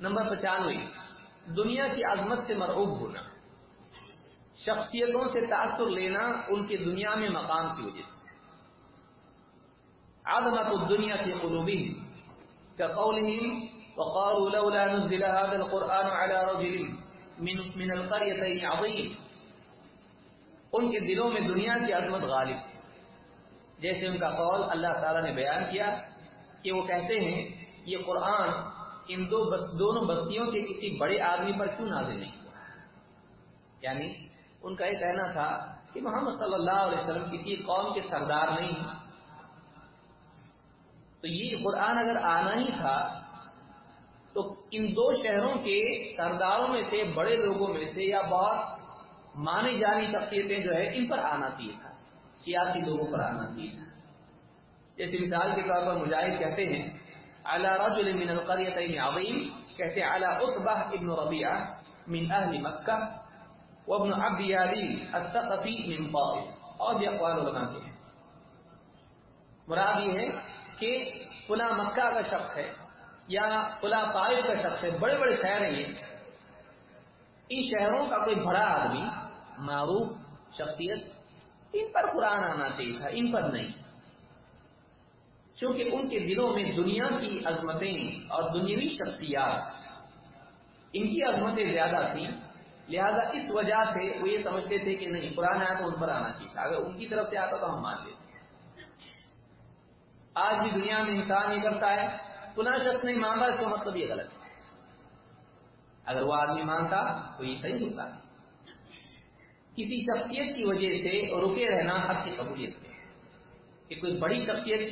Number 95، دنیا کی عظمت سے مرعوب ہونا، شخصیتوں سے تاثر لینا ان کے دنیا میں مقام کی وجہ سے۔ عظمت الدنیا فی قلوبہم كقولهم وقالوا لولا نزل هذا القرآن على رجل من القريتين عظيم، ان کے دلوں میں دنیا کی عظمت غالب تھی، جیسے ان کا قول اللہ تعالیٰ نے بیان کیا کہ وہ کہتے ہیں یہ قرآن ان دونوں بستیوں کے کسی بڑے آدمی پر کیوں نازل نہیں ہوا۔ یعنی ان کا یہ کہنا تھا کہ محمد صلی اللہ علیہ وسلم کسی قوم کے سردار نہیں ہیں، تو یہ قرآن اگر آنا ہی تھا تو ان دو شہروں کے سرداروں میں سے، بڑے لوگوں میں سے، یا بہت مانی جانی شخصیتیں جو ہے ان پر آنا چاہیے تھا، سیاسی لوگوں پر آنا چاہیے تھا۔ جیسے مثال کے طور پر مجاہد کہتے ہیں علی رجل من القریتین عظیم، کہتے ہیں علی عتبہ ابن ربیعہ من اہل مکہ وابن عبد یالیل الثقفی من طائف، اور بھی اقوال علماء کے ہیں۔ مراد یہ ہے کہ فلاں مکہ کا شخص ہے یا فلاں طائف کا شخص ہے، بڑے بڑے شہر ہیں یہ، ان شہروں کا کوئی بڑا آدمی، معروف شخصیت، ان پر قرآن آنا چاہیے تھا، ان پر نہیں، چونکہ ان کے دلوں میں دنیا کی عظمتیں اور دنیاوی شخصیات، ان کی عظمتیں زیادہ تھیں، لہذا اس وجہ سے وہ یہ سمجھتے تھے کہ نہیں، قرآن آیا تو ان پر آنا چاہیے تھا، اگر ان کی طرف سے آتا تو ہم مان لیتے۔ آج بھی دنیا میں انسان یہ کرتا ہے، فلاں شخص نہیں مانتا اس کا مطلب یہ غلط ہے، اگر وہ آدمی مانتا تو یہ صحیح ہوتا ہے۔ کسی شخصیت کی وجہ سے رکے رہنا حق کی قبولیت ہے، کہ کوئی بڑی شخصیت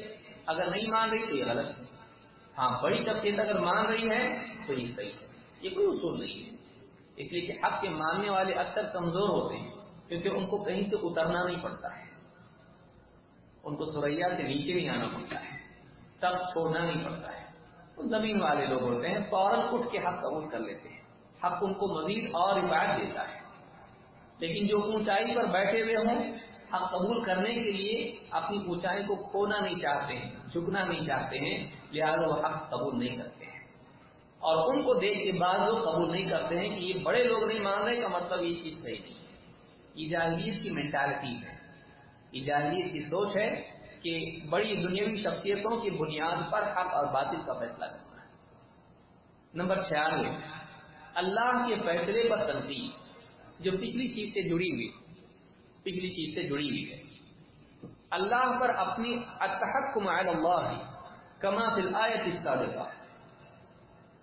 اگر نہیں مان رہی تو یہ غلط ہے، ہاں بڑی شخصیت اگر مان رہی ہے تو یہ صحیح ہے، یہ کوئی اصول نہیں ہے۔ اس لیے کہ حق کے ماننے والے اکثر کمزور ہوتے ہیں، کیونکہ ان کو کہیں سے اترنا نہیں پڑتا ہے، ان کو سریا سے نیچے نہیں آنا پڑتا ہے، تب چھوڑنا نہیں پڑتا ہے۔ وہ زمین والے لوگ ہوتے ہیں، فوراً اٹھ کے حق قبول کر لیتے ہیں، حق ان کو مزید اور رفعت دیتا ہے۔ لیکن جو اونچائی پر بیٹھے ہوئے ہوں، حق قبول کرنے کے لیے اپنی اونچائی کو کھونا نہیں چاہتے ہیں، جھکنا نہیں چاہتے ہیں، لہذا وہ حق قبول نہیں کرتے ہیں، اور ان کو دیکھ کے بعد وہ قبول نہیں کرتے ہیں کہ یہ بڑے لوگ نہیں مان رہے کا مطلب یہ چیز صحیح نہیں ہے۔ یہ جاہلیت کی مینٹالٹی ہے، یہ جاہلیت کی سوچ ہے کہ بڑی دنیاوی شخصیتوں کی بنیاد پر حق اور باطل کا فیصلہ کرنا ہے۔ نمبر 96، اللہ کے فیصلے پر تنقید، جو پچھلی چیز سے جڑی ہوئی ہے۔ اللہ پر اپنی التحکم علی اللہ کما فی الآیۃ السابقہ،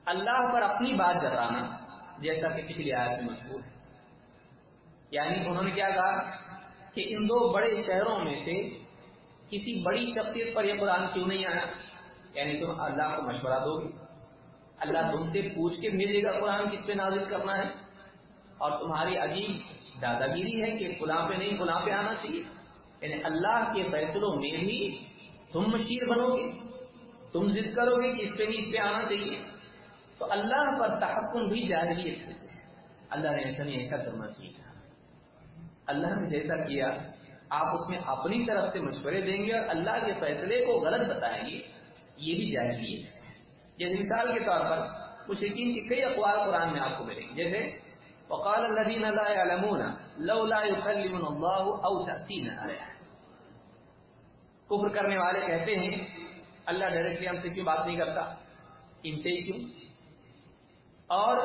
اللہ پر اپنی بات جتانا جیسا کہ پچھلی آیت میں مذکور ہے۔ یعنی انہوں نے کیا کہا کہ ان دو بڑے شہروں میں سے کسی بڑی شخصیت پر یہ قرآن کیوں نہیں آیا؟ یعنی تم اللہ کو مشورہ دو گے، اللہ تم سے پوچھ کے بھیجے گا قرآن کس پہ نازل کرنا ہے، اور تمہاری عجیب دادا گیری ہے کہ فلاں پہ نہیں فلاں پہ آنا چاہیے۔ یعنی اللہ کے فیصلوں میں بھی تم مشیر بنو گے، تم ضد کرو گے کہ اس پہ نہیں اس پہ آنا چاہیے، تو اللہ پر تحکم بھی جاہلیت سے ہے۔ اللہ نے ایسا نہیں، ایسا کرنا چاہیے تھا، اللہ نے جیسا کیا آپ اس میں اپنی طرف سے مشورے دیں گے اور اللہ کے فیصلے کو غلط بتائیں گے، یہ بھی جاہلیت ہے۔ جیسے مثال کے طور پر مشرکین کے کئی اقوال قرآن میں آپ کو ملیں گے، جیسے وقال الذين لا يعلمون لولا يكلمنا الله او تأتينا آية، کفر کرنے والے کہتے ہیں اللہ ڈائریکٹلی ہم سے کیوں بات نہیں کرتا، ان سے ہی کیوں، اور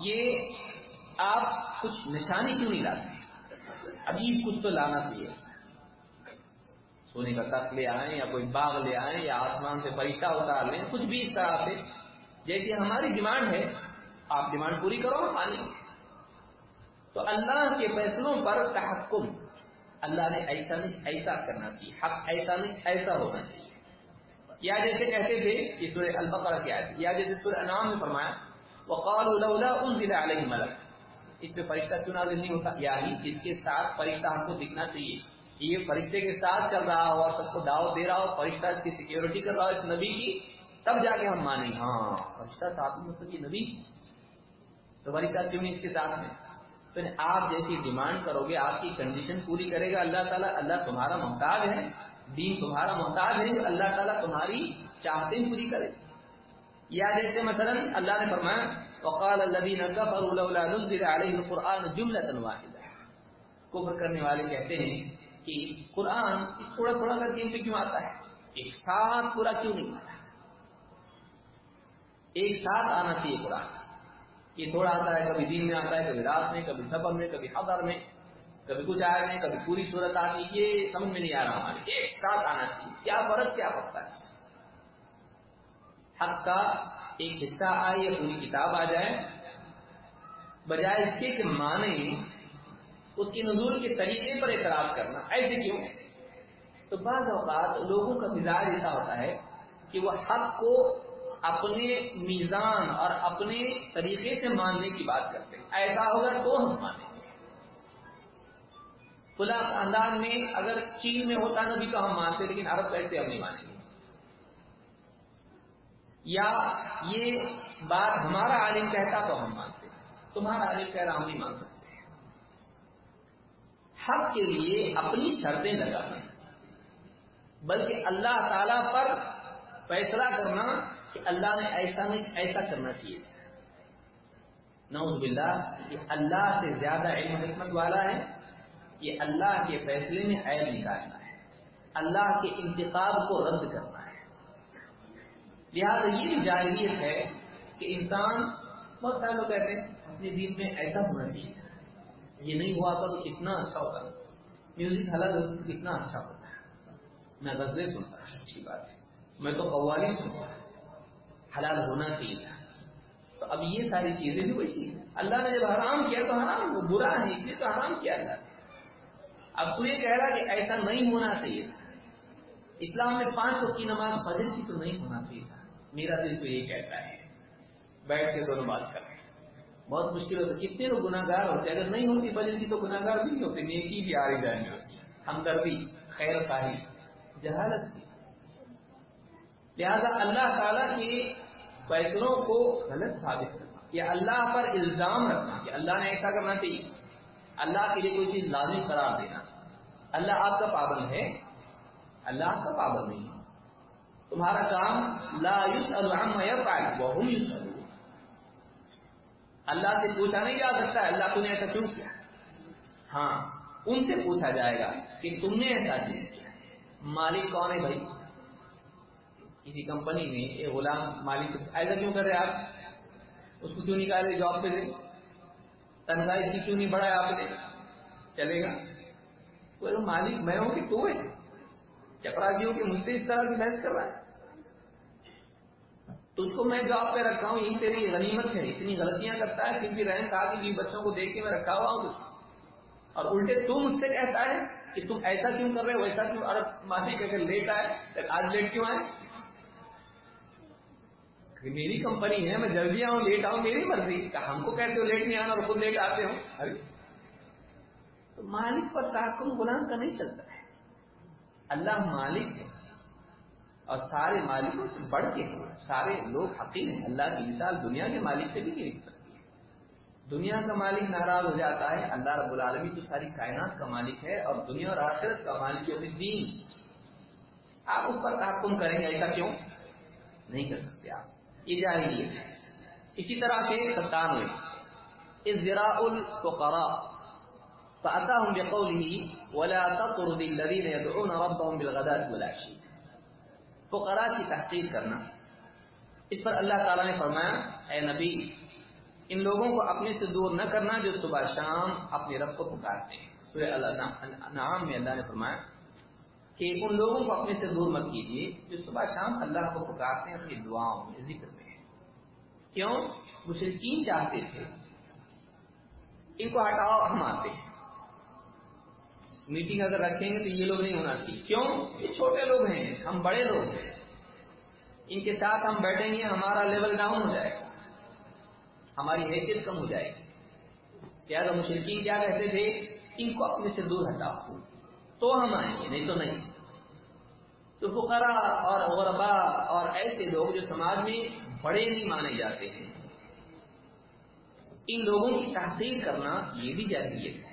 یہ آپ کچھ نشانی کیوں نہیں لاتے، عجیب کچھ تو لانا چاہیے، سونے کا تخت لے آئیں یا کوئی باغ لے آئیں یا آسمان سے فرشتہ اتار لیں، کچھ بھی اس طرح سے، جیسی ہماری ڈیمانڈ ہے آپ ڈیمانڈ پوری کرو ہم مانیں گے۔ تو اللہ کے فیصلوں پر تحکم، اللہ نے ایسا نہیں ایسا کرنا چاہیے، حق ایسا نہیں ایسا ہونا چاہیے، یا جیسے کہتے تھے یہ سورہ البقرہ کی آیت، یا جیسے سورہ انعام میں فرمایا وقالوا لولا انزل علیہ ملک، اس پہ فرشتہ کیوں نازل نہیں ہوتا، یعنی اس کے ساتھ فرشتہ ہم کو دکھنا چاہیے، یہ فرشتے کے ساتھ چل رہا ہو اور سب کو دعوت دے رہا ہو، فرشتہ اس کی سیکیورٹی کر رہا ہو اس نبی کی، تب جا کے ہم مانیں ہاں فرشتہ ساتھ میں، مطلب یہ نبی تو فرشتہ کیوں نہیں اس کے ساتھ میں۔ تو آپ جیسی ڈیمانڈ کرو گے، آپ کی کنڈیشن پوری کرے گا اللہ تعالیٰ، اللہ تمہارا محتاج ہے، دین تمہارا محتاج ہے، اللہ تعالیٰ تمہاری چاہتے پوری کرے، یا جیسے مثلا اللہ نے فرمایا وقال الذين كفروا لولا نزل عليه القرآن جملة واحدة، کفر کرنے والے کہتے ہیں کہ قرآن تھوڑا تھوڑا کر کے ان پہ کیوں آتا ہے، ایک ساتھ پورا کیوں نہیں آتا؟ ایک ساتھ آنا چاہیے قرآن، یہ تھوڑا آتا ہے، کبھی دن میں آتا ہے، کبھی رات میں، کبھی سفر میں، کبھی حضر میں، کبھی کچھ آئے میں، کبھی پوری صورت آتی، یہ سمجھ میں نہیں آ رہا ہمارے، ایک ساتھ آنا چاہیے، کیا فرق کیا پڑتا ہے؟ حق کا ایک حصہ آئے یا پوری کتاب آ جائے، بجائے اس کے کہ معنی اس کے نزول کے طریقے پر اعتراض کرنا، ایسے کیوں؟ تو بعض اوقات لوگوں کا مزاج ایسا ہوتا ہے کہ وہ حق کو اپنے میزان اور اپنے طریقے سے ماننے کی بات کرتے ہیں، ایسا ہوگا تو ہم مانیں گے، فلاں خاندان میں اگر چین میں ہوتا نبی تو ہم مانتے، لیکن عرب کیسے ہم نہیں مانیں گے، یا یہ بات ہمارا عالم کہتا تو ہم مانتے، تمہارا عالم کہہ رہا ہم نہیں مان سکتے۔ حق کے لیے اپنی شرطیں لگانا، بلکہ اللہ تعالی پر فیصلہ کرنا کہ اللہ نے ایسا نہیں، ایسا کرنا چاہیے تھا۔ نعوذ باللہ، یہ اللہ سے زیادہ علم حکمت والا ہے، یہ اللہ کے فیصلے میں عیب نکالنا ہے، اللہ کے انتخاب کو رد کرنا ہے۔ لہٰذا یہ بھی جاہلیت ہے کہ انسان، بہت سارے لوگ کہتے ہیں اپنے دین میں ایسا ہونا چاہیے تھا، یہ نہیں ہوا تھا تو کتنا اچھا ہوتا، میوزک حلال ہوتا تو کتنا اچھا ہوتا ہے، میں غزلیں سنتا ہے، اچھی بات ہے، میں تو قوالی سنتا ہوں، حلال ہونا چاہیے تھا۔ تو اب یہ ساری چیزیں بھی ویسی ہیں، اللہ نے جب حرام کیا تو حرام، وہ برا ہے اس لیے تو حرام کیا اللہ نے۔ اب تو یہ کہہ رہا کہ ایسا نہیں ہونا چاہیے تھا، اسلام میں 5 وقت کی نماز فجر کی تو نہیں ہونا چاہیے تھا، میرا دل تو یہ کہتا ہے، بیٹھ کے دونوں بات کر رہے ہیں، بہت مشکل ہوتا ہے، کتنے لوگ گناہ گار ہوتے، اگر نہیں ہوتی فجر کی تو گناہ گار بھی نہیں ہوتے، نیکی بھی آ رہی جائیں گے، اس کی ہمدردی، خیر خواہی، جہالت بھی۔ لہذا اللہ تعالیٰ کے فیصلوں کو غلط ثابت کرنا یا اللہ پر الزام رکھنا کہ اللہ نے ایسا کرنا چاہیے، اللہ کے لیے کوئی چیز لازم قرار دینا، اللہ آپ کا پابند ہے، اللہ آپ کا پابند نہیں ہے، تمہارا کام لا یسأل عما یفعل وهم یسألون، اللہ سے پوچھا نہیں جا سکتا ہے اللہ تم نے ایسا کیوں کیا، ہاں ان سے پوچھا جائے گا کہ تم نے ایسا کیوں کیا۔ مالک کون ہے بھائی؟ کسی کمپنی میں ایک غلام مالک سے ایسا کیوں کر رہے آپ، اس کو کیوں نکالے جاب پہ سے، تنخواہ اس کی کیوں نہیں بڑھایا آپ نے، چلے گا؟ وہ مالک میں ہوں کہ تو ہے، چپراسیوں کے مجھ سے اس طرح سے بحث کر رہا ہے، تجھ کو میں جاب پہ رکھا ہوں، یہی تیری غنیمت ہے، اتنی غلطیاں کرتا ہے پھر بھی رحم کھا کے بچوں کو دیکھ کے میں رکھا ہوا ہوں، اور الٹے تو مجھ سے کہتا ہے کہ تم ایسا کیوں کر رہے ہو، ویسا کیوں، اور مالک اگر لیٹ آئے آج لیٹ کیوں آئے، میری کمپنی ہے، میں جلدی آؤں لیٹ آؤں میری مرضی، ہم کو کہتے ہو لیٹ نہیں آنا اور خود لیٹ آتے ہو، ارے تو مالک پر تحکم غلام کا نہیں چلتا ہے، اللہ مالک ہے اور سارے مالکوں سے بڑھ کے سارے لوگ حقیر ہیں، اللہ کی مثال دنیا کے مالک سے بھی نہیں لکھ سکتی ہے، دنیا کا مالک ناراض ہو جاتا ہے، اللہ رب العالمین تو ساری کائنات کا مالک ہے اور دنیا اور آخرت کا مالک یوم الدین، آپ اس پر تحکم کریں گے، ایسا کیوں نہیں کر سکتے آپ، یہ جاہلیت ہے۔ اسی طرح کے 97 ازراء الفقراء فأتاهم بقوله ولا تطرد الذين يدعون ربهم بالغداة والعشي، فقراء کی تحقیر کرنا، اس پر اللہ تعالیٰ نے فرمایا اے نبی ان لوگوں کو اپنے سے دور نہ کرنا جو صبح شام اپنے رب کو پکارتے ہیں، سورہ الانعام میں اللہ نے فرمایا کہ ان لوگوں کو اپنے سے دور مت کیجیے جو صبح شام اللہ کو پکارتے ہیں اپنی دعاؤں میں، ذکر میں۔ کیوں؟ مشرکین چاہتے تھے ان کو ہٹاؤ ہم آتے ہیں، میٹنگ اگر رکھیں گے تو یہ لوگ نہیں ہونا چاہیے، کیوں؟ یہ چھوٹے لوگ ہیں، ہم بڑے لوگ ہیں، ان کے ساتھ ہم بیٹھیں گے ہمارا لیول ڈاؤن ہو جائے گا، ہماری حیثیت کم ہو جائے گی۔ لہٰذا مشرکین کیا کہتے تھے، ان کو اپنے سے دور ہٹاؤ تو ہم آئیں گے، نہیں تو نہیں۔ تو فقراء اور غرباء اور ایسے لوگ جو سماج میں بڑے نہیں مانے جاتے ہیں، ان لوگوں کی تحقیر کرنا یہ بھی جاہلیت ہے۔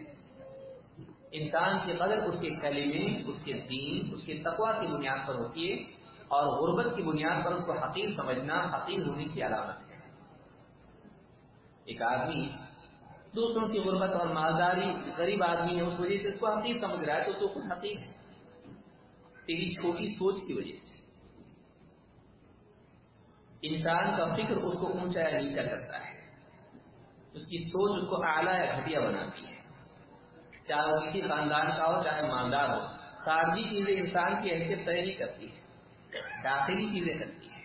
انسان کی قدر اس کے کلمے، اس کے دین، اس کے تقوی کی بنیاد پر ہوتی ہے، اور غربت کی بنیاد پر اس کو حقیر سمجھنا حقیر ہونے کی علامت ہے۔ ایک آدمی دوسروں کی غربت اور مالداری، غریب آدمی ہے، اس وجہ سے اس کو حقیر سمجھ رہا ہے تو خود حقیر ہے، تیری چھوٹی سوچ کی وجہ سے۔ انسان کا فکر اس کو اونچا یا نیچا کرتا ہے، اس کی سوچ اس کو اعلیٰ یا گھٹیا بناتی ہے، چاہے وہ کسی خاندان کا ہو چاہے مالدار ہو۔ خارجی چیزیں انسان کی حیثیت طے نہیں کرتی ہے، داخلی چیزیں کرتی ہے،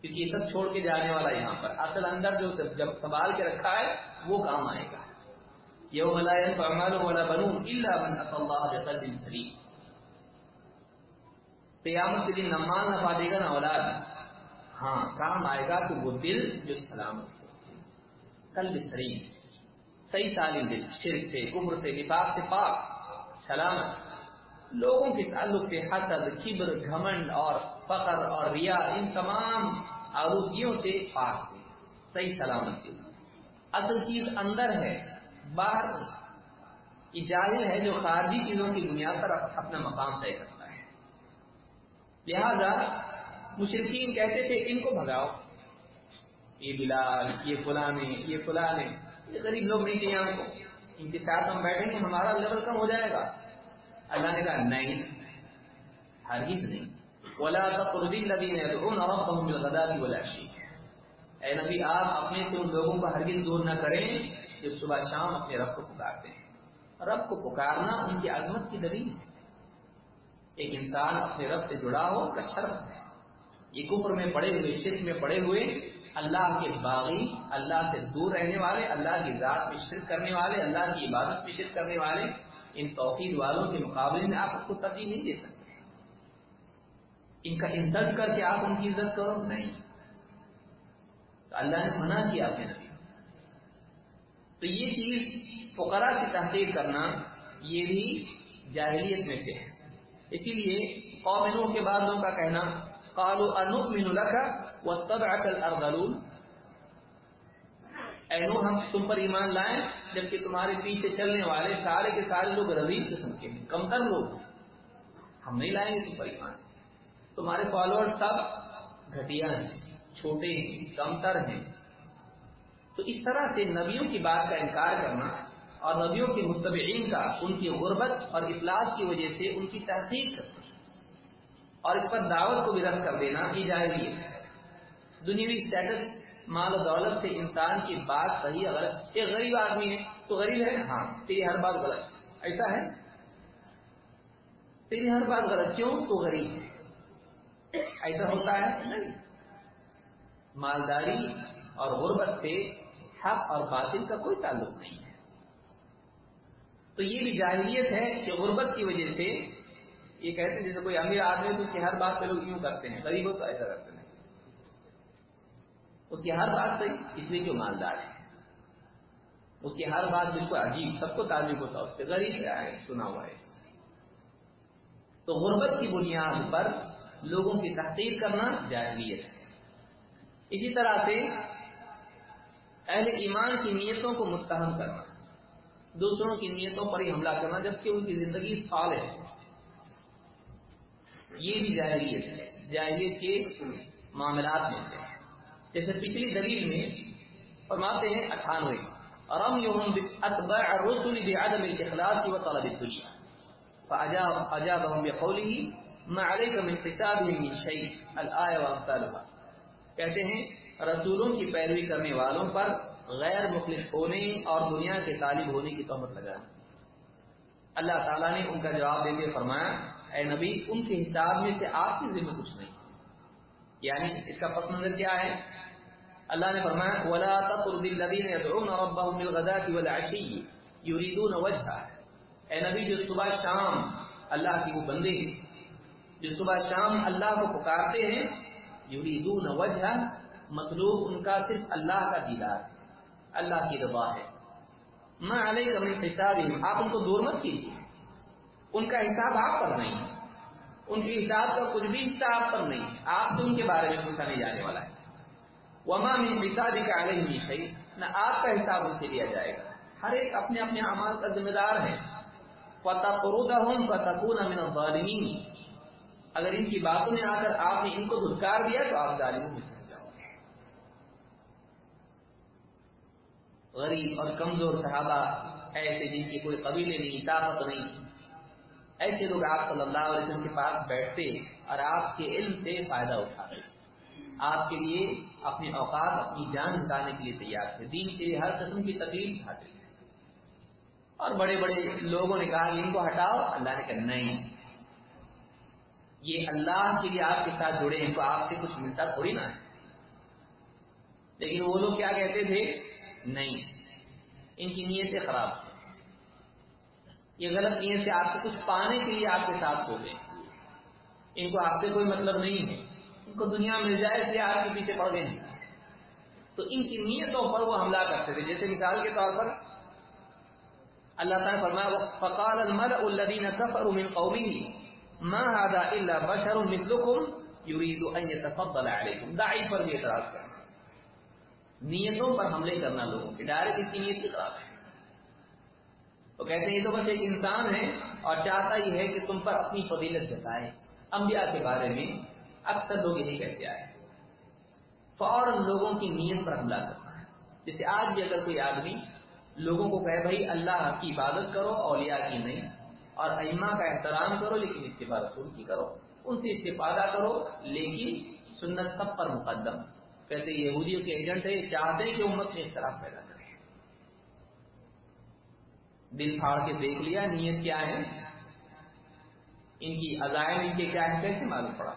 کیونکہ یہ سب چھوڑ کے جانے والا یہاں پر اصل اندر جو جب سنبھال کے رکھا ہے وہ کام آئے گا۔ یوم لا ينفع مال ولا بنون الا من اتى الله بقلب سلیم، قیامت کے دن نہ مال نہ دے گا نہ اولاد، ہاں کام آئے گا تو وہ دل جو سلامت ہو، قلب سلیم، صحیح سالم دل، شرک سے، کفر سے، نفاق سے پاک، سلامت، لوگوں کے تعلق سے حسد، کبر، گھمنڈ اور فقر اور ریا، ان تمام آلودگیوں سے پاک ہے، صحیح سلامت دل۔ اصل چیز اندر ہے، باہر نہیں۔ یہ جاہل ہے جو خارجی چیزوں کی بنیاد پر اپنا مقام طے کرتا ہے۔ لہذا مشرکین کہتے تھے ان کو بھگاؤ، یہ بلال، یہ فلانے، یہ فلانے، یہ غریب لوگ نہیں چاہیے ہم کو، ان کے ساتھ ہم بیٹھیں گے ہمارا لیول کم ہو جائے گا۔ اللہ نے کہا نہیں، ہرگز نہیں۔ وَلَا تَطْرُدِ الَّذِينَ يَدْعُونَ رَبَّهُمْ بِالْغَدَاةِ وَالْعَشِيِّ، اے نبی آپ اپنے سے ان لوگوں کو ہرگز دور نہ کریں جو صبح شام اپنے رب کو پکارتے ہیں۔ رب کو پکارنا ان کی عظمت کی دلیل ہے۔ ایک انسان اپنے رب سے جڑا ہو اس کا شرف ہے۔ یہ کفر میں پڑے ہوئے، شرک میں پڑے ہوئے، اللہ کے باغی، اللہ سے دور رہنے والے، اللہ کی ذات میں شرک کرنے والے، اللہ کی عبادت میں شرک کرنے والے، ان توحید والوں کے مقابلے میں آپ کو ترجیح نہیں دے سکتے۔ ان کا انسلٹ کر کے آپ ان کی عزت کرو، نہیں، تو اللہ نے منع کیا اپنے نبی۔ تو یہ چیز فقراء کی تحقیر کرنا یہ بھی جاہلیت میں سے ہے۔ اسی لیے قوم نوح کے بعد لوگوں کا کہنا قالوا انؤمن لك واتبعك الارذلون، اے نوح ہم تم پر ایمان لائیں جبکہ تمہارے پیچھے چلنے والے سارے کے سارے لوگ رذیل قسم کے ہیں، کمتر لوگ ہیں، ہم نہیں لائیں گے تم پر ایمان، تمہارے فالوور سب گھٹیا ہیں، چھوٹے ہیں، کمتر ہیں۔ تو اس طرح سے نبیوں کی بات کا انکار کرنا اور نبیوں کے متبعین کا ان کی غربت اور افلاس کی وجہ سے ان کی تحقیق کرنا اور اس پر دعوت کو بھی رد کر دینا یہ جاہلیت ہے۔ دنیاوی اسٹیٹس، مال و دولت سے انسان کی بات صحیح یا غلط، ایک غریب آدمی ہے تو غریب ہے، ہاں تیری ہر بات غلط، ایسا ہے، تیری ہر بات غلط، کیوں؟ تو غریب ہے، ایسا ہوتا ہے نہیں۔ مالداری اور غربت سے حق اور باطل کا کوئی تعلق نہیں ہے۔ تو یہ بھی جاہلیت ہے کہ غربت کی وجہ سے یہ کہتے ہیں جیسے کوئی امیر آدمی تو اس کی ہر بات پہ لوگ یوں کرتے ہیں، غریب ہو تو ایسا کرتے ہیں، اس کی ہر بات صحیح اس لیے جو مالدار ہے، اس کی ہر بات بالکل عجیب، سب کو تعجب ہوتا ہے اس پہ، غریب کیا ہے سنا ہوا ہے۔ تو غربت کی بنیاد پر لوگوں کی تحقیر کرنا جاہلیت ہے۔ اسی طرح سے اہل ایمان کی نیتوں کو متہم کرنا، دوسروں کی نیتوں پر ہی حملہ کرنا جبکہ ان کی زندگی صالح ہے، یہ بھی جاہلیت ہے، جاہلیت کے معاملات میں سے ہے۔ جیسے پچھلی دلیل میں فرماتے ہیں 98 رمیہم اتباع الرسل بعدم الاخلاص وطلب الدنیا فاجابهم بقوله ما عليك من حسابهم من شيء الآية وامثالها، کہتے ہیں رسولوں کی پیروی کرنے والوں پر غیر مخلص ہونے اور دنیا کے طالب ہونے کی تہمت لگانا۔ اللہ تعالیٰ نے ان کا جواب دیتے فرمایا اے نبی ان کے حساب میں سے آپ کی ذمہ کچھ نہیں، یعنی اس کا پس منظر کیا ہے؟ اللہ نے فرمایا وَلَا تَطْرُدِ الَّذِينَ يَدْعُونَ رَبَّهُمْ بِالْغَدَاةِ وَالْعَشِيِّ يُرِيدُونَ وَجْهَهُ، اے نبی جو صبح شام اللہ کی وہ بندے ہیں جو صبح شام اللہ کو پکارتے ہیں، یریدون وجہ، مطلوب ان کا صرف اللہ کا دیدار ہے، اللہ کی رضا ہے۔ ما علیک من حسابہم، آپ ان کو دور مت کیجیے، ان کا حساب آپ پر نہیں ہے، ان کے حساب کا کچھ بھی حصہ آپ پر نہیں ہے، آپ سے ان کے بارے میں پوچھا نہیں جانے والا ہے۔ وما من حسابک علیہم من شیء، نہ آپ کا حساب ان سے لیا جائے گا، ہر ایک اپنے اپنے اعمال کا ذمہ دار ہے۔ فتطردہم فتکون من الظالمین، اگر ان کی باتوں میں آ کر آپ نے ان کو دھتکار دیا تو آپ ظالموں میں سے ہو جاؤ گے۔ غریب اور کمزور صحابہ ایسے جن کی کوئی قبیلے نہیں، طاقت نہیں، ایسے لوگ آپ صلی اللہ علیہ وسلم کے پاس بیٹھتے اور آپ کے علم سے فائدہ اٹھاتے، آپ کے لیے اپنے اوقات، اپنی جان لٹانے کے لیے تیار تھے، دین کے لیے ہر قسم کی تکلیف اٹھاتے تھے۔ اور بڑے بڑے لوگوں نے کہا کہ ان کو ہٹاؤ، اللہ نے کہا نہیں، یہ اللہ کے لیے آپ کے ساتھ جڑے ہیں، تو آپ سے کچھ ملتا تھوڑی نہ ہے۔ لیکن وہ لوگ کیا کہتے تھے؟ نہیں، ان کی نیتیں خراب تھیں، یہ غلط نیت سے آپ کو کچھ پانے کے لیے آپ کے ساتھ ہو گئے، ان کو آپ سے کوئی مطلب نہیں ہے، ان کو دنیا مل جائے اس لیے آپ کے پیچھے پڑ گئے۔ تو ان کی نیتوں پر وہ حملہ کرتے تھے۔ جیسے مثال کے طور پر اللہ تعالیٰ فرمایا فقال الملأ الذين كفروا من قومه ما هذا الا بشر مثلكم يريد ان يتفضل عليكم، داعی پر بھی اعتراض کرنا، نیتوں پر حملے کرنا لوگوں کے، ڈائریکٹ اس کی نیت کی خراب ہے۔ تو کہتے ہیں یہ تو بس ایک انسان ہے اور چاہتا ہی ہے کہ تم پر اپنی فضیلت جتائے۔ انبیاء کے بارے میں اکثر لوگ یہی کہتے آئے، فوراً لوگوں کی نیت پر حملہ کرنا ہے۔ جیسے آج بھی اگر کوئی آدمی لوگوں کو کہے بھائی اللہ کی عبادت کرو، اولیاء کی نہیں، اور ائمہ کا احترام کرو لیکن اتباع رسول کی کرو، ان سے استفادہ کرو لیکن سنت سب پر مقدم، کہتے یہودیوں کے ایجنٹ ہے، یہ چاہتے ہیں کہ امت میں اختلاف پیدا کرے۔ دل پھاڑ کے دیکھ لیا نیت کیا ہے، ان کی عزائم ان کے کیا ہے، کیسے معلوم پڑا؟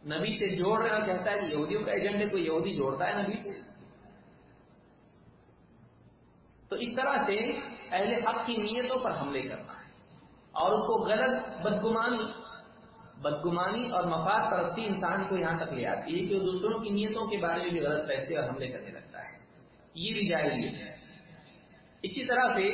نبی سے جوڑ رہے اور کہتا ہے کہ یہودیوں کا ایجنٹ ہے، کوئی یہودی جوڑتا ہے نبی سے؟ تو اس طرح سے اہل حق کی نیتوں پر حملے کرنا ہے اور اس کو غلط بدگمانی اور مفاد پرستی انسان کو یہاں تک لے آتی ہے کہ وہ دوسروں کی نیتوں کے بارے میں بھی غلط فیصلے اور حملے کرنے لگتا ہے، یہ بھی جاہلیت ہے۔ اسی طرح سے